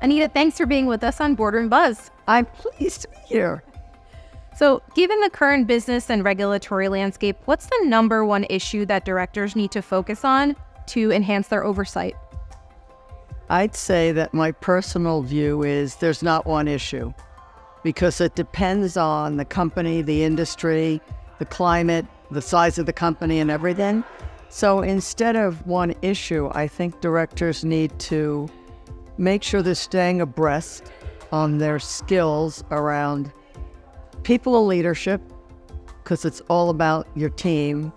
Anita, thanks for being with us on Boardroom Buzz. I'm pleased to be here. So, given the current business and regulatory landscape, what's the number one issue that directors need to focus on to enhance their oversight? I'd say that my personal view is there's not one issue because it depends on the company, the industry, the climate, the size of the company, and everything. So instead of one issue, I think directors need to make sure they're staying abreast on their skills around people and leadership, because it's all about your team,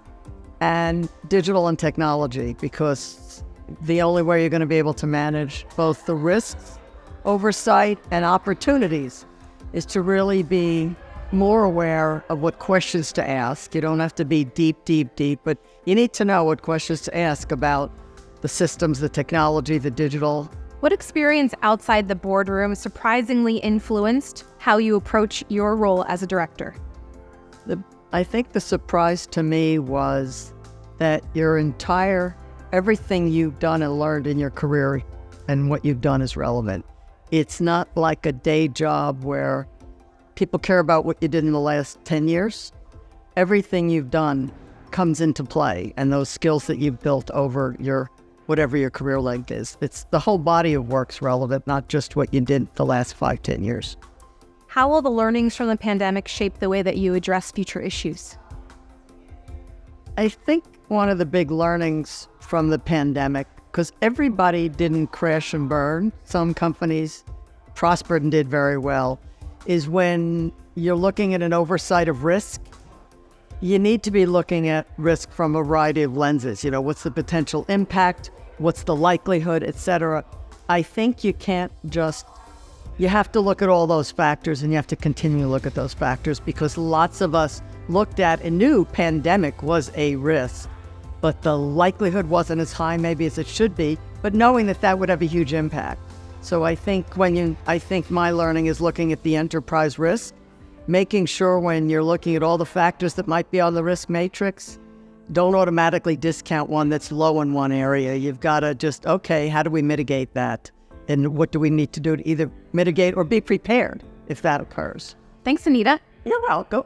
and digital and technology, because the only way you're going to be able to manage both the risks, oversight, and opportunities is to really be more aware of what questions to ask. You don't have to be deep, but you need to know what questions to ask about the systems, the technology, the digital. What experience outside the boardroom surprisingly influenced how you approach your role as a director? I think the surprise to me was that everything you've done and learned in your career and what you've done is relevant. It's not like a day job where people care about what you did in the last 10 years. Everything you've done comes into play, and those skills that you've built over whatever your career length is. It's the whole body of work's relevant, not just what you did the last 5-10 years. How will the learnings from the pandemic shape the way that you address future issues? I think one of the big learnings from the pandemic, because everybody didn't crash and burn, some companies prospered and did very well, is when you're looking at an oversight of risk, you need to be looking at risk from a variety of lenses. What's the potential impact? What's the likelihood, etc. I think you have to look at all those factors, and you have to continue to look at those factors, because lots of us looked at and knew pandemic was a risk, but the likelihood wasn't as high maybe as it should be, but knowing that would have a huge impact. So I think my learning is looking at the enterprise risk, making sure when you're looking at all the factors that might be on the risk matrix, don't automatically discount one that's low in one area. You've got to just, okay, how do we mitigate that? And what do we need to do to either mitigate or be prepared if that occurs? Thanks, Anita. You're welcome.